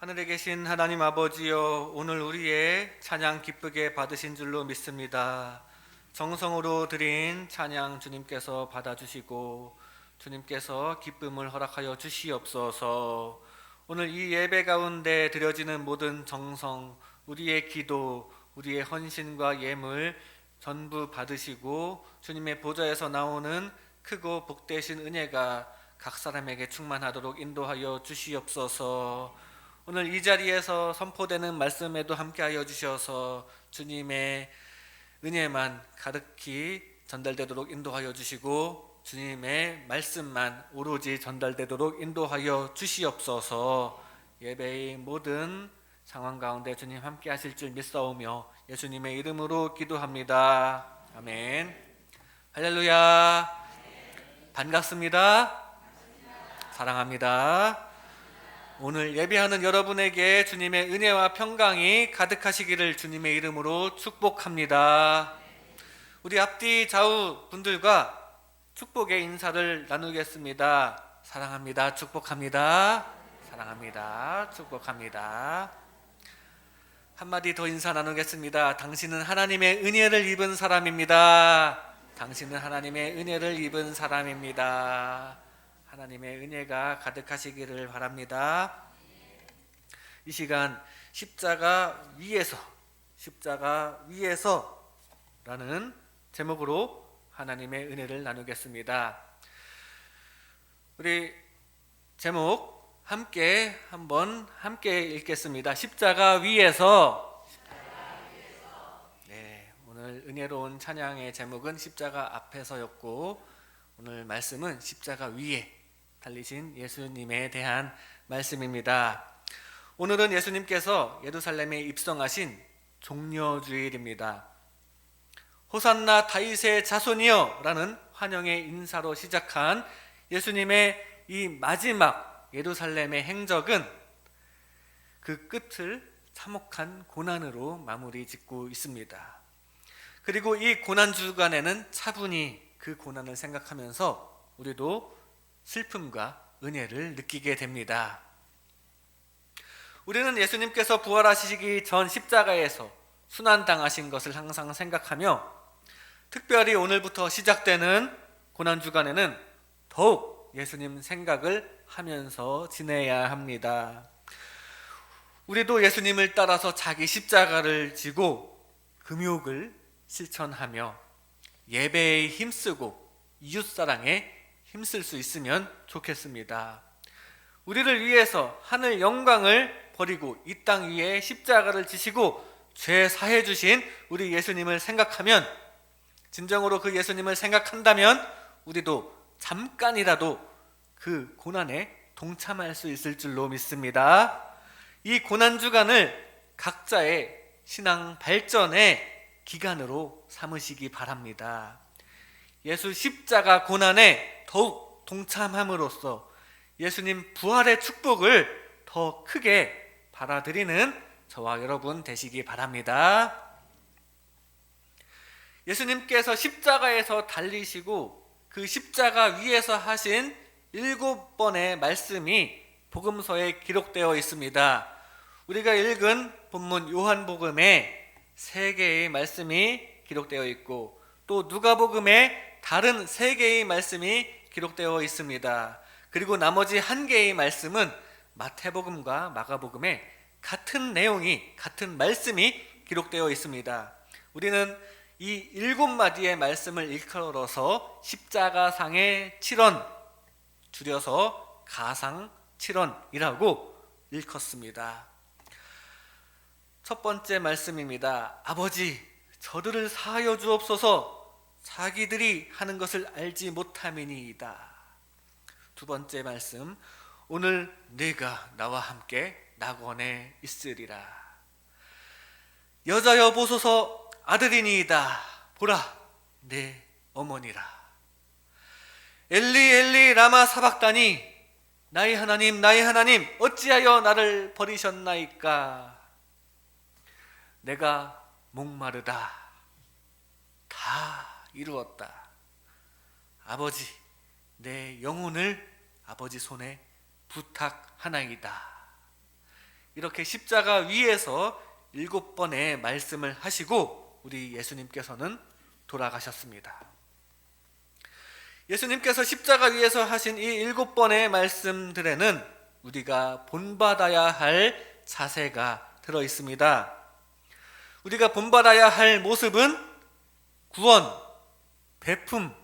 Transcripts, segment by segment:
하늘에 계신 하나님 아버지여, 오늘 우리의 찬양 기쁘게 받으신 줄로 믿습니다. 정성으로 드린 찬양 주님께서 받아주시고 주님께서 기쁨을 허락하여 주시옵소서. 오늘 이 예배 가운데 드려지는 모든 정성, 우리의 기도, 우리의 헌신과 예물 전부 받으시고 주님의 보좌에서 나오는 크고 복되신 은혜가 각 사람에게 충만하도록 인도하여 주시옵소서. 오늘 이 자리에서 선포되는 말씀에도 함께하여 주셔서 주님의 은혜만 가득히 전달되도록 인도하여 주시고 주님의 말씀만 오로지 전달되도록 인도하여 주시옵소서. 예배의 모든 상황 가운데 주님 함께 하실 줄 믿사오며 예수님의 이름으로 기도합니다. 아멘. 할렐루야. 반갑습니다. 사랑합니다. 오늘 예배하는 여러분에게 주님의 은혜와 평강이 가득하시기를 주님의 이름으로 축복합니다. 우리 앞뒤 좌우 분들과 축복의 인사를 나누겠습니다. 사랑합니다. 축복합니다. 사랑합니다. 축복합니다. 한마디 더 인사 나누겠습니다. 당신은 하나님의 은혜를 입은 사람입니다. 당신은 하나님의 은혜를 입은 사람입니다. 하나님의 은혜가 가득하시기를 바랍니다. 이 시간 십자가 위에서라는 제목으로 하나님의 은혜를 나누겠습니다. 우리 제목 함께 읽겠습니다. 십자가 위에서. 네, 오늘 은혜로운 찬양의 제목은 십자가 앞에서였고 오늘 말씀은 십자가 위에 달리신 예수님에 대한 말씀입니다. 오늘은 예수님께서 예루살렘에 입성하신 종려주일입니다. 호산나 다윗의 자손이여 라는 환영의 인사로 시작한 예수님의 이 마지막 예루살렘의 행적은 그 끝을 참혹한 고난으로 마무리 짓고 있습니다. 그리고 이 고난 주간에는 차분히 그 고난을 생각하면서 우리도 슬픔과 은혜를 느끼게 됩니다. 우리는 예수님께서 부활하시기 전 십자가에서 순환당하신 것을 항상 생각하며 특별히 오늘부터 시작되는 고난주간에는 더욱 예수님 생각을 하면서 지내야 합니다. 우리도 예수님을 따라서 자기 십자가를 지고 금욕을 실천하며 예배에 힘쓰고 이웃사랑에 힘쓸 수 있으면 좋겠습니다. 우리를 위해서 하늘 영광을 버리고 이 땅 위에 십자가를 지시고 죄 사해 주신 우리 예수님을 생각하면, 진정으로 그 예수님을 생각한다면 우리도 잠깐이라도 그 고난에 동참할 수 있을 줄로 믿습니다. 이 고난주간을 각자의 신앙 발전의 기간으로 삼으시기 바랍니다. 예수 십자가 고난에 더욱 동참함으로써 예수님 부활의 축복을 더 크게 받아들이는 저와 여러분 되시기 바랍니다. 예수님께서 십자가에서 달리시고 그 십자가 위에서 하신 7번의 말씀이 복음서에 기록되어 있습니다. 우리가 읽은 본문 요한복음에 3개의 말씀이 기록되어 있고 또 누가복음에 다른 3개의 말씀이 기록되어 있습니다. 그리고 나머지 1개의 말씀은 마태복음과 마가복음에 같은 내용이, 같은 말씀이 기록되어 있습니다. 우리는 이 7마디의 말씀을 일컬어서 십자가상의 7원, 줄여서 가상 7원이라고 일컫습니다. 첫 번째 말씀입니다. 아버지, 저들을 사하여 주옵소서, 자기들이 하는 것을 알지 못함이니이다. 두 번째 말씀, 오늘 네가 나와 함께 낙원에 있으리라. 여자여 보소서, 아들이니이다. 보라, 내 어머니라. 엘리 엘리 라마 사박다니, 나의 하나님 나의 하나님 어찌하여 나를 버리셨나이까. 내가 목마르다. 다 이루었다. 아버지, 내 영혼을 아버지 손에 부탁하나이다. 이렇게 십자가 위에서 7번의 말씀을 하시고 우리 예수님께서는 돌아가셨습니다. 예수님께서 십자가 위에서 하신 이 7번의 말씀들에는 우리가 본받아야 할 자세가 들어 있습니다. 우리가 본받아야 할 모습은 구원, 베품,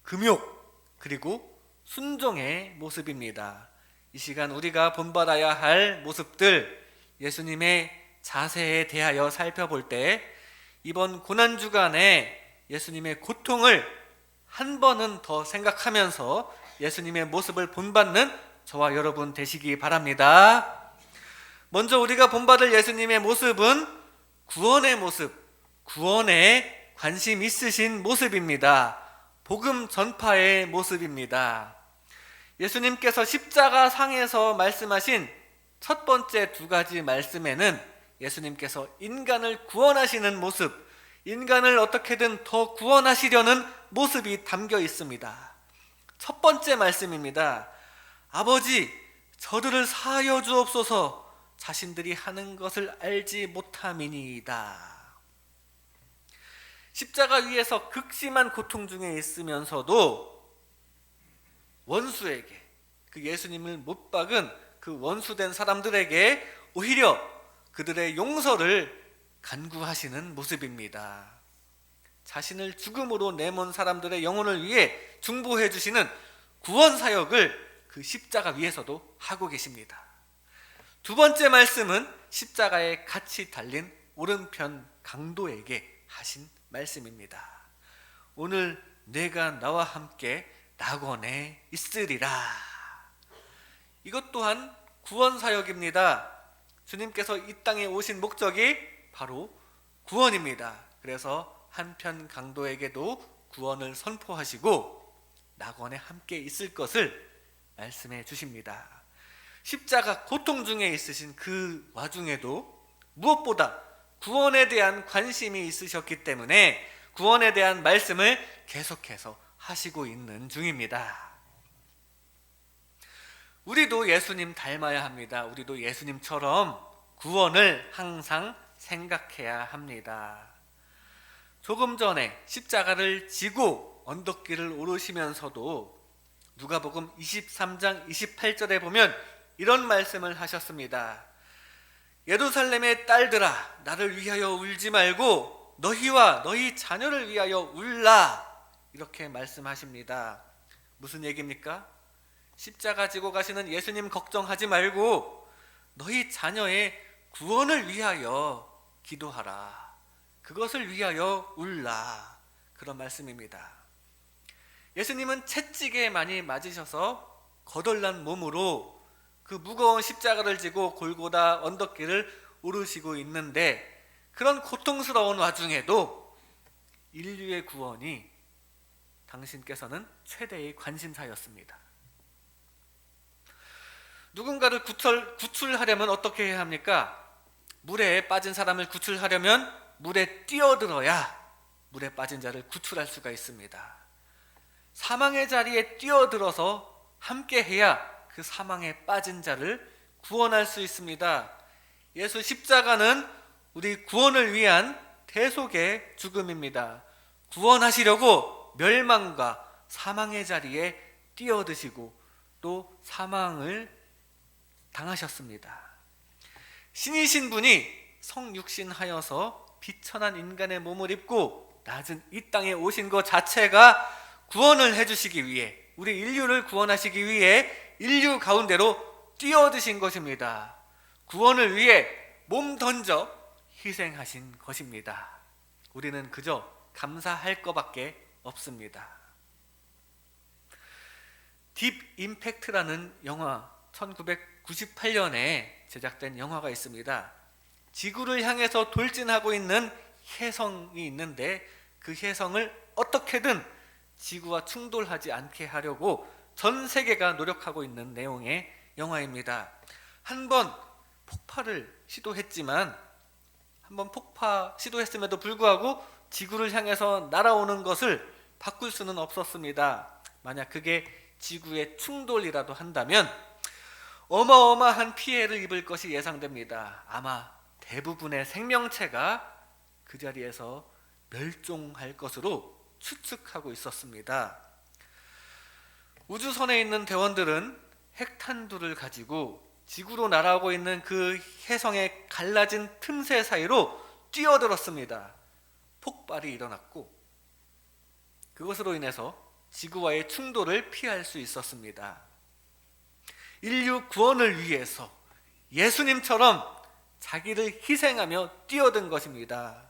금욕, 그리고 순종의 모습입니다. 이 시간 우리가 본받아야 할 모습들, 예수님의 자세에 대하여 살펴볼 때 이번 고난주간에 예수님의 고통을 한 번은 더 생각하면서 예수님의 모습을 본받는 저와 여러분 되시기 바랍니다. 먼저 우리가 본받을 예수님의 모습은 구원의 모습, 구원에 관심 있으신 모습입니다. 복음 전파의 모습입니다. 예수님께서 십자가 상에서 말씀하신 첫 번째 2가지 말씀에는 예수님께서 인간을 구원하시는 모습, 인간을 어떻게든 더 구원하시려는 모습이 담겨 있습니다. 첫 번째 말씀입니다. 아버지, 저들을 사하여 주옵소서, 자신들이 하는 것을 알지 못함이니이다. 십자가 위에서 극심한 고통 중에 있으면서도 원수에게, 그 예수님을 못 박은 그 원수된 사람들에게 오히려 그들의 용서를 간구하시는 모습입니다. 자신을 죽음으로 내몬 사람들의 영혼을 위해 중보해 주시는 구원 사역을 그 십자가 위에서도 하고 계십니다. 2번째 말씀은 십자가에 같이 달린 오른편 강도에게 하신 말씀입니다. 오늘 내가 나와 함께 낙원에 있으리라. 이것 또한 구원 사역입니다. 주님께서 이 땅에 오신 목적이 바로 구원입니다. 그래서 한편 강도에게도 구원을 선포하시고 낙원에 함께 있을 것을 말씀해 주십니다. 십자가 고통 중에 있으신 그 와중에도 무엇보다 구원에 대한 관심이 있으셨기 때문에 구원에 대한 말씀을 계속해서 하시고 있는 중입니다. 우리도 예수님 닮아야 합니다. 우리도 예수님처럼 구원을 항상 생각해야 합니다. 조금 전에 십자가를 지고 언덕길을 오르시면서도 누가복음 23장 28절에 보면 이런 말씀을 하셨습니다. 예루살렘의 딸들아, 나를 위하여 울지 말고 너희와 너희 자녀를 위하여 울라. 이렇게 말씀하십니다. 무슨 얘기입니까? 십자가 지고 가시는 예수님 걱정하지 말고 너희 자녀의 구원을 위하여 기도하라. 그것을 위하여 울라. 그런 말씀입니다. 예수님은 채찍에 많이 맞으셔서 거덜난 몸으로 그 무거운 십자가를 지고 골고다 언덕길을 오르시고 있는데 그런 고통스러운 와중에도 인류의 구원이 당신께서는 최대의 관심사였습니다. 누군가를 구출하려면 어떻게 해야 합니까? 물에 빠진 사람을 구출하려면 물에 뛰어들어야 물에 빠진 자를 구출할 수가 있습니다. 사망의 자리에 뛰어들어서 함께 해야 그 사망에 빠진 자를 구원할 수 있습니다. 예수 십자가는 우리 구원을 위한 대속의 죽음입니다. 구원하시려고 멸망과 사망의 자리에 뛰어드시고 또 사망을 당하셨습니다. 신이신 분이 성육신하여서 비천한 인간의 몸을 입고 낮은 이 땅에 오신 것 자체가 구원을 해주시기 위해, 우리 인류를 구원하시기 위해 인류 가운데로 뛰어드신 것입니다. 구원을 위해 몸 던져 희생하신 것입니다. 우리는 그저 감사할 것밖에 없습니다. 딥 임팩트라는 영화, 1998년에 제작된 영화가 있습니다. 지구를 향해서 돌진하고 있는 혜성이 있는데 그 혜성을 어떻게든 지구와 충돌하지 않게 하려고 전 세계가 노력하고 있는 내용의 영화입니다. 한번 폭파를 시도했지만, 한번 폭파 시도했음에도 불구하고 지구를 향해서 날아오는 것을 바꿀 수는 없었습니다. 만약 그게 지구의 충돌이라도 한다면 어마어마한 피해를 입을 것이 예상됩니다. 아마 대부분의 생명체가 그 자리에서 멸종할 것으로 추측하고 있었습니다. 우주선에 있는 대원들은 핵탄두를 가지고 지구로 날아오고 있는 그 혜성의 갈라진 틈새 사이로 뛰어들었습니다. 폭발이 일어났고 그것으로 인해서 지구와의 충돌을 피할 수 있었습니다. 인류 구원을 위해서 예수님처럼 자기를 희생하며 뛰어든 것입니다.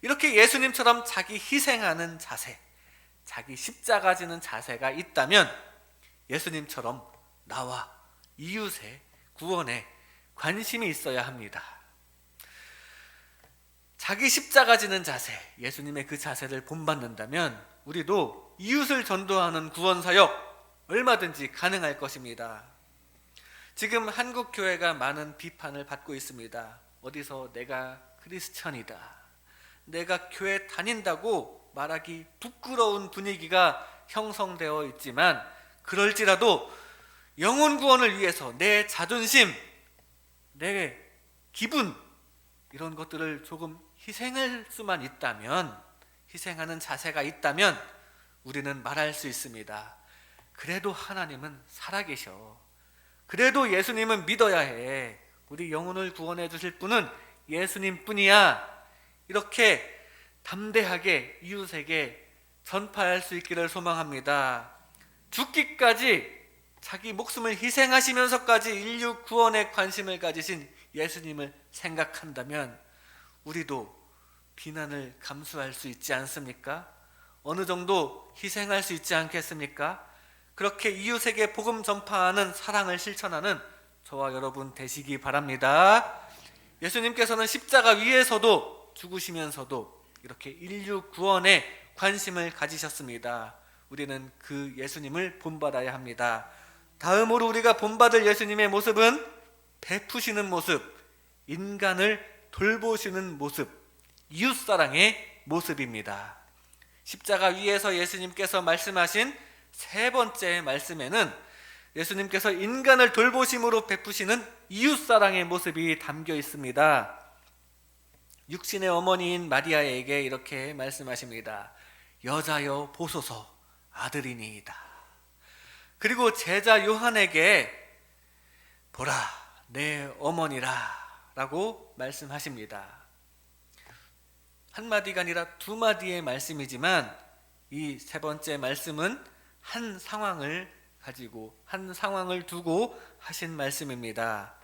이렇게 예수님처럼 자기 희생하는 자세, 자기 십자가 지는 자세가 있다면 예수님처럼 나와 이웃의 구원에 관심이 있어야 합니다. 자기 십자가 지는 자세, 예수님의 그 자세를 본받는다면 우리도 이웃을 전도하는 구원 사역 얼마든지 가능할 것입니다. 지금 한국 교회가 많은 비판을 받고 있습니다. 어디서 내가 크리스천이다, 내가 교회 다닌다고 말하기 부끄러운 분위기가 형성되어 있지만, 그럴지라도 영혼 구원을 위해서 내 자존심, 내 기분, 이런 것들을 조금 희생할 수만 있다면, 희생하는 자세가 있다면 우리는 말할 수 있습니다. 그래도 하나님은 살아계셔. 그래도 예수님은 믿어야 해. 우리 영혼을 구원해 주실 분은 예수님 뿐이야. 이렇게 담대하게 이웃에게 전파할 수 있기를 소망합니다. 죽기까지 자기 목숨을 희생하시면서까지 인류 구원에 관심을 가지신 예수님을 생각한다면 우리도 비난을 감수할 수 있지 않습니까? 어느 정도 희생할 수 있지 않겠습니까? 그렇게 이웃에게 복음 전파하는 사랑을 실천하는 저와 여러분 되시기 바랍니다. 예수님께서는 십자가 위에서도 죽으시면서도 이렇게 인류 구원에 관심을 가지셨습니다. 우리는 그 예수님을 본받아야 합니다. 다음으로 우리가 본받을 예수님의 모습은 베푸시는 모습, 인간을 돌보시는 모습, 이웃사랑의 모습입니다. 십자가 위에서 예수님께서 말씀하신 세 번째 말씀에는 예수님께서 인간을 돌보심으로 베푸시는 이웃사랑의 모습이 담겨 있습니다. 육신의 어머니인 마리아에게 이렇게 말씀하십니다. 여자여 보소서, 아들이니이다. 그리고 제자 요한에게 보라, 내 어머니라 라고 말씀하십니다. 한마디가 아니라 두 마디의 말씀이지만 이 세 번째 말씀은 한 상황을 가지고, 한 상황을 두고 하신 말씀입니다.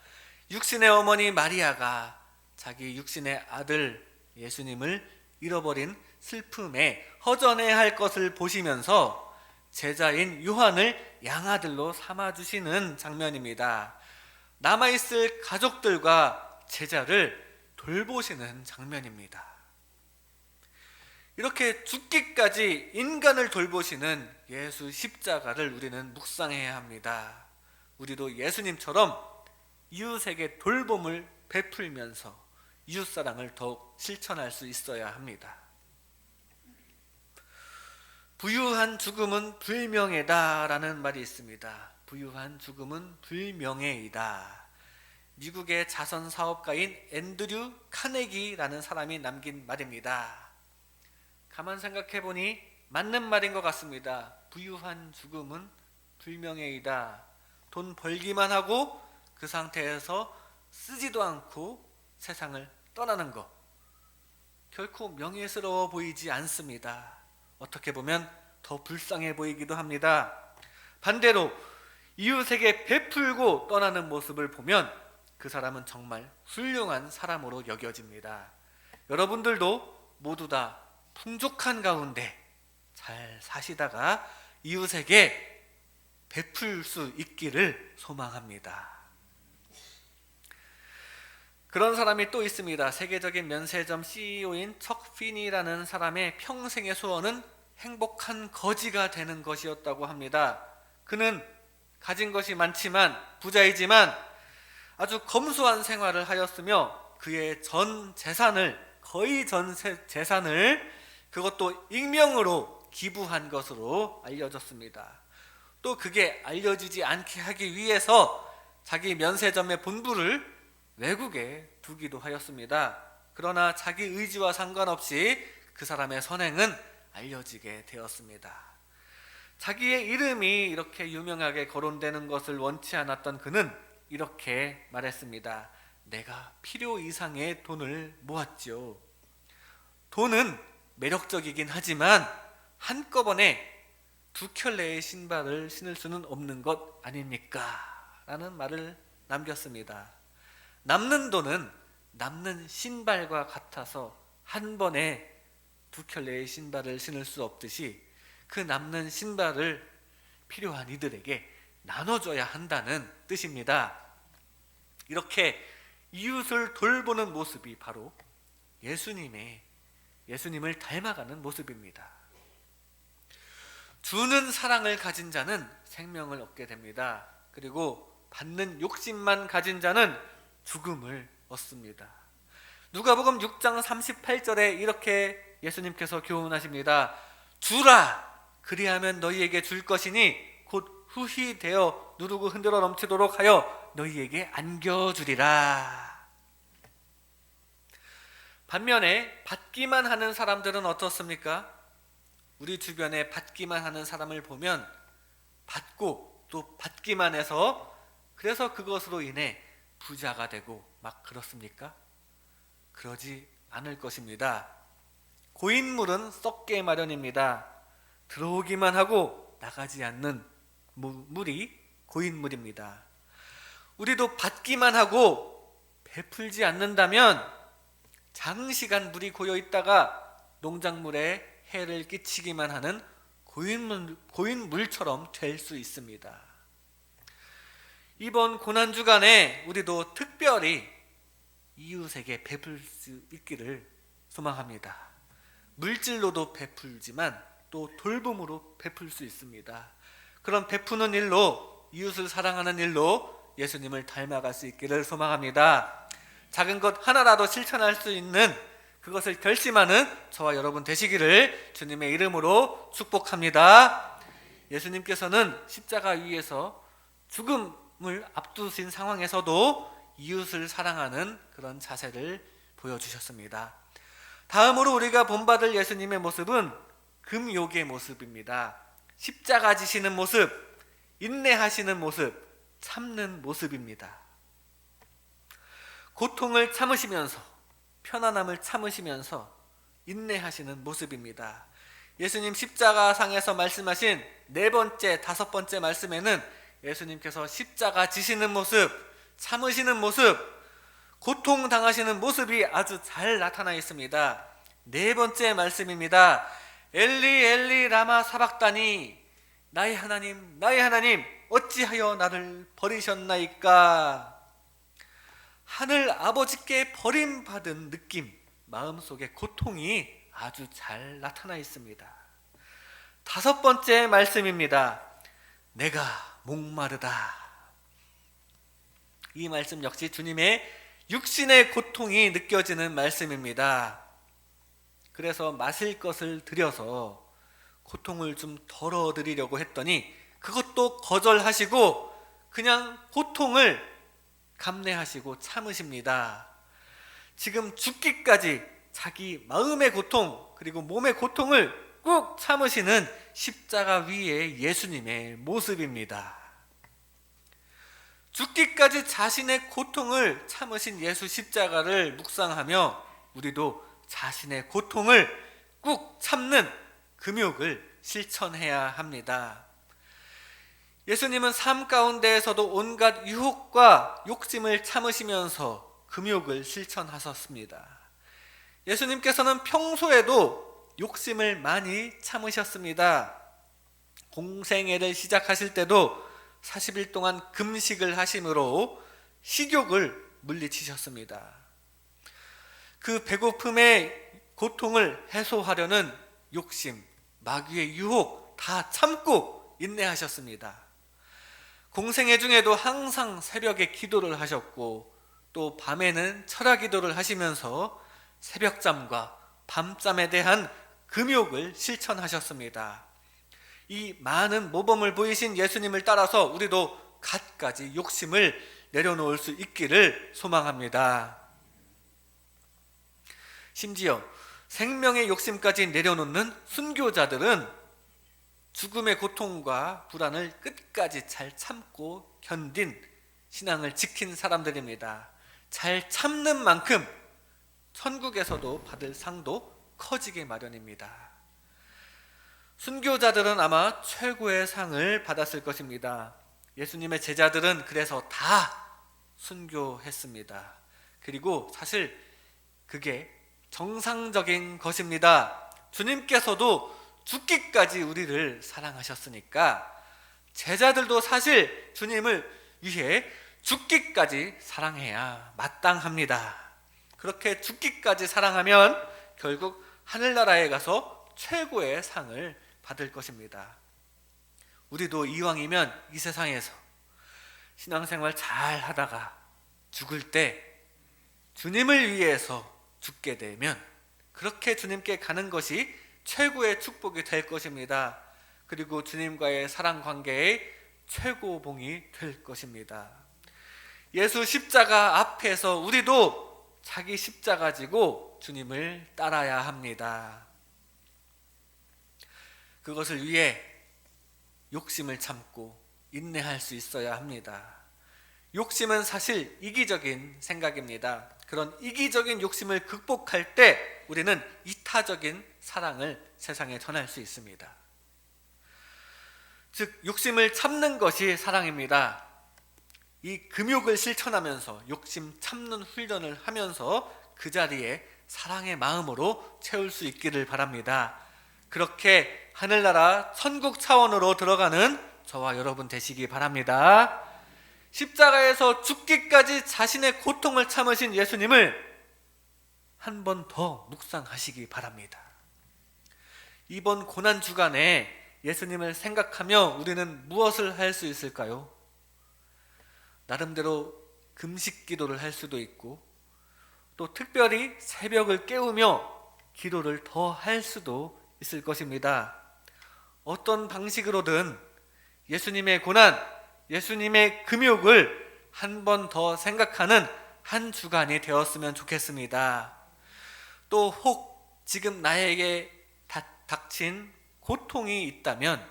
육신의 어머니 마리아가 자기 육신의 아들 예수님을 잃어버린 슬픔에 허전해야 할 것을 보시면서 제자인 요한을 양아들로 삼아주시는 장면입니다. 남아있을 가족들과 제자를 돌보시는 장면입니다. 이렇게 죽기까지 인간을 돌보시는 예수 십자가를 우리는 묵상해야 합니다. 우리도 예수님처럼 이웃에게 돌봄을 베풀면서 이웃사랑을 더욱 실천할 수 있어야 합니다. 부유한 죽음은 불명예다 라는 말이 있습니다. 부유한 죽음은 불명예이다. 미국의 자선 사업가인 앤드류 카네기라는 사람이 남긴 말입니다. 가만 생각해 보니 맞는 말인 것 같습니다. 부유한 죽음은 불명예이다. 돈 벌기만 하고 그 상태에서 쓰지도 않고 세상을 떠나는 것, 결코 명예스러워 보이지 않습니다. 어떻게 보면 더 불쌍해 보이기도 합니다. 반대로 이웃에게 베풀고 떠나는 모습을 보면 그 사람은 정말 훌륭한 사람으로 여겨집니다. 여러분들도 모두 다 풍족한 가운데 잘 사시다가 이웃에게 베풀 수 있기를 소망합니다. 그런 사람이 또 있습니다. 세계적인 면세점 CEO인 척 피니라는 사람의 평생의 소원은 행복한 거지가 되는 것이었다고 합니다. 그는 가진 것이 많지만, 부자이지만 아주 검소한 생활을 하였으며 그의 전 재산을, 거의 전 재산을 그것도 익명으로 기부한 것으로 알려졌습니다. 또 그게 알려지지 않게 하기 위해서 자기 면세점의 본부를 외국에 두기도 하였습니다. 그러나 자기 의지와 상관없이 그 사람의 선행은 알려지게 되었습니다. 자기의 이름이 이렇게 유명하게 거론되는 것을 원치 않았던 그는 이렇게 말했습니다. 내가 필요 이상의 돈을 모았지요. 돈은 매력적이긴 하지만 한꺼번에 두 켤레의 신발을 신을 수는 없는 것 아닙니까? 라는 말을 남겼습니다. 남는 돈은 남는 신발과 같아서 한 번에 두 켤레의 신발을 신을 수 없듯이 그 남는 신발을 필요한 이들에게 나눠줘야 한다는 뜻입니다. 이렇게 이웃을 돌보는 모습이 바로 예수님을 닮아가는 모습입니다. 주는 사랑을 가진 자는 생명을 얻게 됩니다. 그리고 받는 욕심만 가진 자는 죽음을 얻습니다. 누가복음 6장 38절에 이렇게 예수님께서 교훈하십니다. 주라, 그리하면 너희에게 줄 것이니 곧 후히 되어 누르고 흔들어 넘치도록 하여 너희에게 안겨주리라. 반면에 받기만 하는 사람들은 어떻습니까? 우리 주변에 받기만 하는 사람을 보면 받고 또 받기만 해서 그래서 그것으로 인해 부자가 되고 막 그렇습니까? 그러지 않을 것입니다. 고인물은 썩게 마련입니다. 들어오기만 하고 나가지 않는 물이 고인물입니다. 우리도 받기만 하고 베풀지 않는다면 장시간 물이 고여 있다가 농작물에 해를 끼치기만 하는 고인물처럼 될 수 있습니다. 이번 고난주간에 우리도 특별히 이웃에게 베풀 수 있기를 소망합니다. 물질로도 베풀지만 또 돌봄으로 베풀 수 있습니다. 그런 베푸는 일로, 이웃을 사랑하는 일로 예수님을 닮아갈 수 있기를 소망합니다. 작은 것 하나라도 실천할 수 있는 그것을 결심하는 저와 여러분 되시기를 주님의 이름으로 축복합니다. 예수님께서는 십자가 위에서 죽음을 앞두신 상황에서도 이웃을 사랑하는 그런 자세를 보여주셨습니다. 다음으로 우리가 본받을 예수님의 모습은 금욕의 모습입니다. 십자가 지시는 모습, 인내하시는 모습, 참는 모습입니다. 고통을 참으시면서, 편안함을 참으시면서 인내하시는 모습입니다. 예수님 십자가상에서 말씀하신 네 번째, 다섯 번째 말씀에는 예수님께서 십자가 지시는 모습, 참으시는 모습, 고통당하시는 모습이 아주 잘 나타나 있습니다. 네 번째 말씀입니다. 엘리 엘리 라마 사박다니, 나의 하나님 나의 하나님 어찌하여 나를 버리셨나이까. 하늘 아버지께 버림받은 느낌, 마음속의 고통이 아주 잘 나타나 있습니다. 다섯 번째 말씀입니다. 내가 목마르다. 이 말씀 역시 주님의 육신의 고통이 느껴지는 말씀입니다. 그래서 마실 것을 드려서 고통을 좀 덜어드리려고 했더니 그것도 거절하시고 그냥 고통을 감내하시고 참으십니다. 지금 죽기까지 자기 마음의 고통 그리고 몸의 고통을 꾹 참으시는 십자가 위의 예수님의 모습입니다. 죽기까지 자신의 고통을 참으신 예수 십자가를 묵상하며 우리도 자신의 고통을 꾹 참는 금욕을 실천해야 합니다. 예수님은 삶 가운데에서도 온갖 유혹과 욕심을 참으시면서 금욕을 실천하셨습니다. 예수님께서는 평소에도 욕심을 많이 참으셨습니다. 공생애를 시작하실 때도 40일 동안 금식을 하심으로 식욕을 물리치셨습니다. 그 배고픔의 고통을 해소하려는 욕심, 마귀의 유혹 다 참고 인내하셨습니다. 공생애 중에도 항상 새벽에 기도를 하셨고 또 밤에는 철야 기도를 하시면서 새벽잠과 밤잠에 대한 금욕을 실천하셨습니다. 이 많은 모범을 보이신 예수님을 따라서 우리도 갖가지 욕심을 내려놓을 수 있기를 소망합니다. 심지어 생명의 욕심까지 내려놓는 순교자들은 죽음의 고통과 불안을 끝까지 잘 참고 견딘 신앙을 지킨 사람들입니다. 잘 참는 만큼 천국에서도 받을 상도 커지게 마련입니다. 순교자들은 아마 최고의 상을 받았을 것입니다. 예수님의 제자들은 그래서 다 순교했습니다. 그리고 사실 그게 정상적인 것입니다. 주님께서도 죽기까지 우리를 사랑하셨으니까 제자들도 사실 주님을 위해 죽기까지 사랑해야 마땅합니다. 그렇게 죽기까지 사랑하면 결국 하늘나라에 가서 최고의 상을 받을 것입니다. 우리도 이왕이면 이 세상에서 신앙생활 잘 하다가 죽을 때 주님을 위해서 죽게 되면 그렇게 주님께 가는 것이 최고의 축복이 될 것입니다. 그리고 주님과의 사랑 관계의 최고봉이 될 것입니다. 예수 십자가 앞에서 우리도 자기 십자가 지고 주님을 따라야 합니다. 그것을 위해 욕심을 참고 인내할 수 있어야 합니다. 욕심은 사실 이기적인 생각입니다. 그런 이기적인 욕심을 극복할 때 우리는 이타적인 사랑을 세상에 전할 수 있습니다. 즉 욕심을 참는 것이 사랑입니다. 이 금욕을 실천하면서 욕심 참는 훈련을 하면서 그 자리에 사랑의 마음으로 채울 수 있기를 바랍니다. 그렇게 하늘나라 천국 차원으로 들어가는 저와 여러분 되시기 바랍니다. 십자가에서 죽기까지 자신의 고통을 참으신 예수님을 한 번 더 묵상하시기 바랍니다. 이번 고난 주간에 예수님을 생각하며 우리는 무엇을 할 수 있을까요? 나름대로 금식 기도를 할 수도 있고 또 특별히 새벽을 깨우며 기도를 더 할 수도 있을 것입니다. 어떤 방식으로든 예수님의 고난, 예수님의 금욕을 한 번 더 생각하는 한 주간이 되었으면 좋겠습니다. 또 혹 지금 나에게 닥친 고통이 있다면,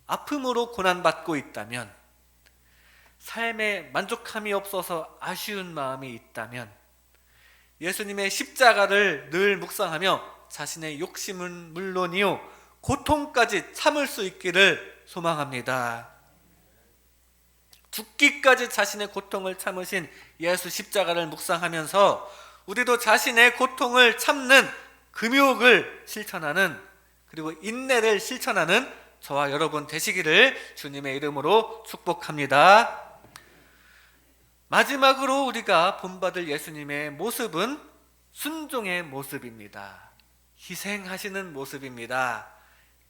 아픔으로 고난받고 있다면, 삶에 만족함이 없어서 아쉬운 마음이 있다면 예수님의 십자가를 늘 묵상하며 자신의 욕심은 물론이요 고통까지 참을 수 있기를 소망합니다. 죽기까지 자신의 고통을 참으신 예수 십자가를 묵상하면서 우리도 자신의 고통을 참는 금욕을 실천하는, 그리고 인내를 실천하는 저와 여러분 되시기를 주님의 이름으로 축복합니다. 마지막으로 우리가 본받을 예수님의 모습은 순종의 모습입니다. 희생하시는 모습입니다.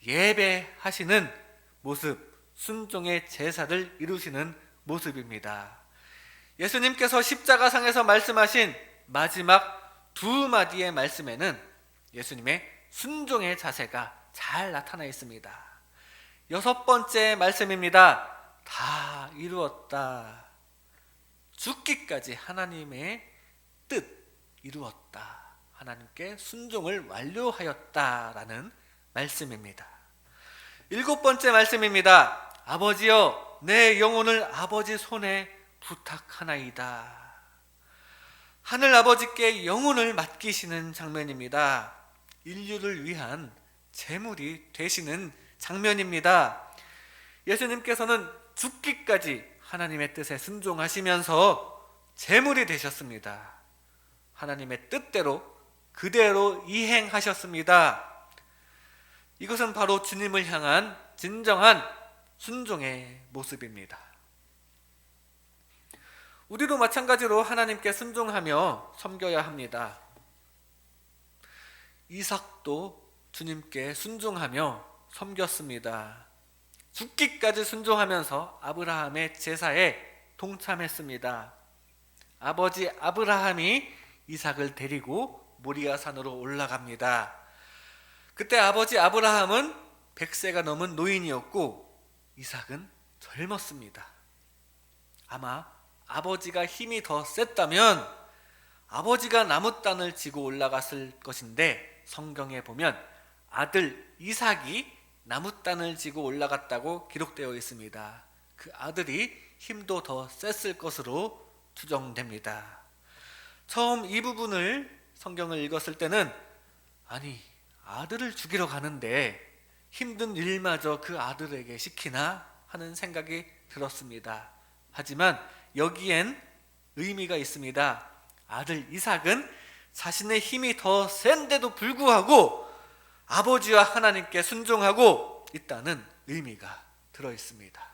예배하시는 모습, 순종의 제사를 이루시는 모습입니다. 예수님께서 십자가상에서 말씀하신 마지막 두 마디의 말씀에는 예수님의 순종의 자세가 잘 나타나 있습니다. 6번째 말씀입니다. 다 이루었다. 죽기까지 하나님의 뜻 이루었다. 하나님께 순종을 완료하였다라는 말씀입니다. 7번째 말씀입니다. 아버지여, 내 영혼을 아버지 손에 부탁하나이다. 하늘 아버지께 영혼을 맡기시는 장면입니다. 인류를 위한 제물이 되시는 장면입니다. 예수님께서는 죽기까지 하나님의 뜻에 순종하시면서 제물이 되셨습니다. 하나님의 뜻대로 그대로 이행하셨습니다. 이것은 바로 주님을 향한 진정한 순종의 모습입니다. 우리도 마찬가지로 하나님께 순종하며 섬겨야 합니다. 이삭도 주님께 순종하며 섬겼습니다. 죽기까지 순종하면서 아브라함의 제사에 동참했습니다. 아버지 아브라함이 이삭을 데리고 모리아산으로 올라갑니다. 그때 아버지 아브라함은 100세가 넘은 노인이었고 이삭은 젊었습니다. 아마 아버지가 힘이 더 셌다면 아버지가 나무단을 지고 올라갔을 것인데, 성경에 보면 아들 이삭이 나무단을 지고 올라갔다고 기록되어 있습니다. 그 아들이 힘도 더 셌을 것으로 추정됩니다. 처음 이 부분을 성경을 읽었을 때는, 아니, 아들을 죽이러 가는데 힘든 일마저 그 아들에게 시키나 하는 생각이 들었습니다. 하지만 여기엔 의미가 있습니다. 아들 이삭은 자신의 힘이 더 센데도 불구하고 아버지와 하나님께 순종하고 있다는 의미가 들어 있습니다.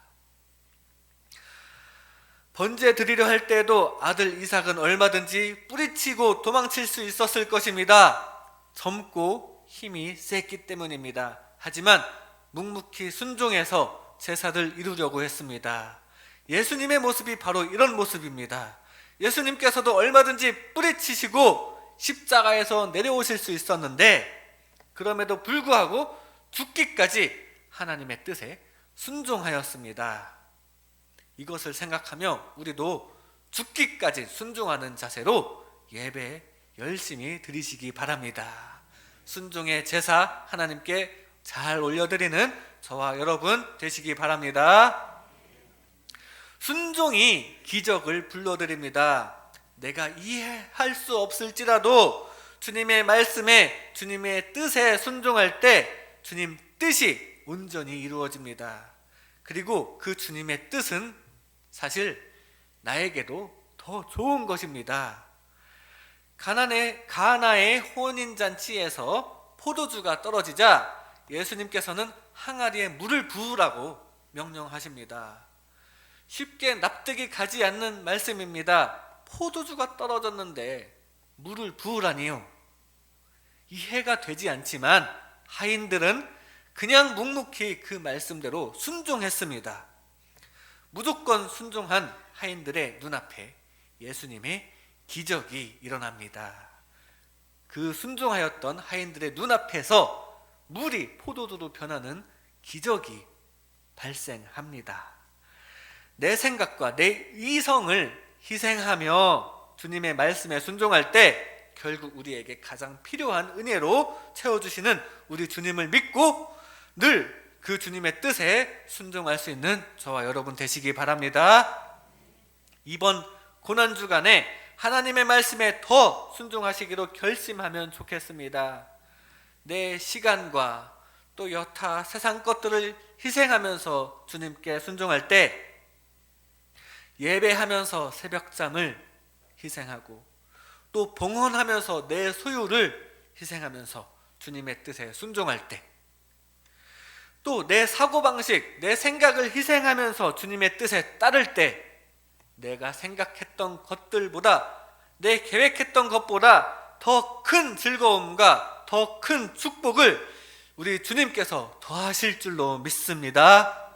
번제 드리려 할 때에도 아들 이삭은 얼마든지 뿌리치고 도망칠 수 있었을 것입니다. 젊고 힘이 셌기 때문입니다. 하지만 묵묵히 순종해서 제사를 이루려고 했습니다. 예수님의 모습이 바로 이런 모습입니다. 예수님께서도 얼마든지 뿌리치시고 십자가에서 내려오실 수 있었는데, 그럼에도 불구하고 죽기까지 하나님의 뜻에 순종하였습니다. 이것을 생각하며 우리도 죽기까지 순종하는 자세로 예배 열심히 드리시기 바랍니다. 순종의 제사 하나님께 잘 올려드리는 저와 여러분 되시기 바랍니다. 순종이 기적을 불러드립니다. 내가 이해할 수 없을지라도 주님의 말씀에, 주님의 뜻에 순종할 때 주님 뜻이 온전히 이루어집니다. 그리고 그 주님의 뜻은 사실 나에게도 더 좋은 것입니다. 가나의 혼인잔치에서 포도주가 떨어지자 예수님께서는 항아리에 물을 부으라고 명령하십니다. 쉽게 납득이 가지 않는 말씀입니다. 포도주가 떨어졌는데 물을 부으라니요? 이해가 되지 않지만 하인들은 그냥 묵묵히 그 말씀대로 순종했습니다. 무조건 순종한 하인들의 눈앞에 예수님의 기적이 일어납니다. 그 순종하였던 하인들의 눈앞에서 물이 포도주로 변하는 기적이 발생합니다. 내 생각과 내 이성을 희생하며 주님의 말씀에 순종할 때 결국 우리에게 가장 필요한 은혜로 채워주시는 우리 주님을 믿고 늘 그 주님의 뜻에 순종할 수 있는 저와 여러분 되시기 바랍니다. 이번 고난주간에 하나님의 말씀에 더 순종하시기로 결심하면 좋겠습니다. 내 시간과 또 여타 세상 것들을 희생하면서 주님께 순종할 때, 예배하면서 새벽잠을 희생하고 또 봉헌하면서 내 소유를 희생하면서 주님의 뜻에 순종할 때, 또 내 사고방식, 내 생각을 희생하면서 주님의 뜻에 따를 때, 내가 생각했던 것들보다, 내 계획했던 것보다 더 큰 즐거움과 더 큰 축복을 우리 주님께서 더하실 줄로 믿습니다.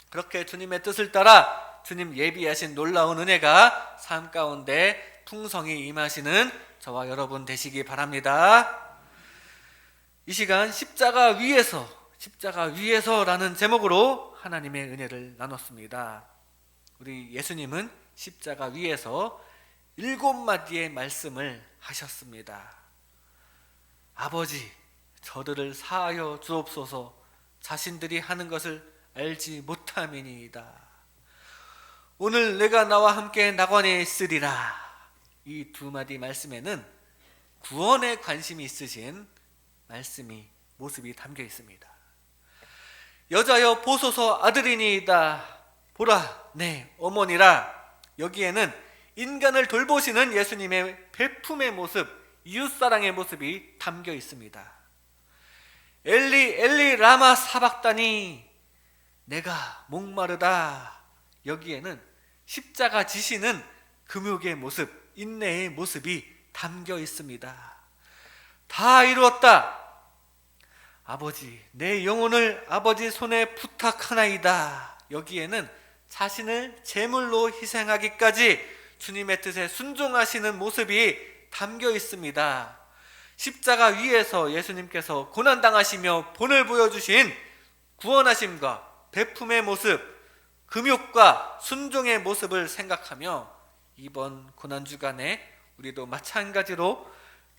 그렇게 주님의 뜻을 따라 주님 예비하신 놀라운 은혜가 삶 가운데 풍성히 임하시는 저와 여러분 되시기 바랍니다. 이 시간 십자가 위에서라는 제목으로 하나님의 은혜를 나눴습니다. 우리 예수님은 십자가 위에서 7마디의 말씀을 하셨습니다. 아버지, 저들을 사하여 주옵소서. 자신들이 하는 것을 알지 못함이니이다. 오늘 내가 나와 함께 낙원에 있으리라. 이 2마디 말씀에는 구원에 관심이 있으신 모습이 담겨 있습니다. 여자여 보소서 아들이니이다. 보라 내 어머니라. 여기에는 인간을 돌보시는 예수님의 베품의 모습, 이웃사랑의 모습이 담겨 있습니다. 엘리 엘리 라마 사박다니, 내가 목마르다. 여기에는 십자가 지시는 금욕의 모습, 인내의 모습이 담겨 있습니다. 다 이루었다. 아버지, 내 영혼을 아버지 손에 부탁하나이다. 여기에는 자신을 제물로 희생하기까지 주님의 뜻에 순종하시는 모습이 담겨 있습니다. 십자가 위에서 예수님께서 고난당하시며 본을 보여주신 구원하심과 베품의 모습, 금욕과 순종의 모습을 생각하며 이번 고난주간에 우리도 마찬가지로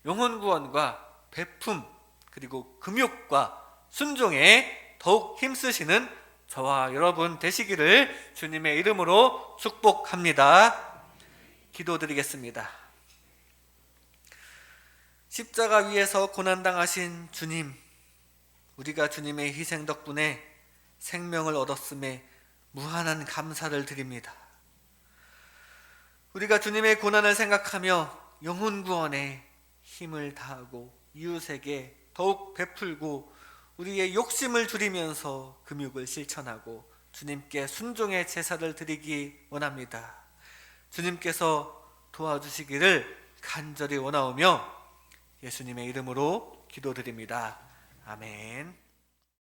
영혼 구원과 베품 그리고 금욕과 순종에 더욱 힘쓰시는 저와 여러분 되시기를 주님의 이름으로 축복합니다. 기도드리겠습니다. 십자가 위에서 고난당하신 주님, 우리가 주님의 희생 덕분에 생명을 얻었음에 무한한 감사를 드립니다. 우리가 주님의 고난을 생각하며 영혼 구원에 힘을 다하고 이웃에게 더욱 베풀고 우리의 욕심을 줄이면서 금욕을 실천하고 주님께 순종의 제사를 드리기 원합니다. 주님께서 도와주시기를 간절히 원하오며 예수님의 이름으로 기도드립니다. 아멘.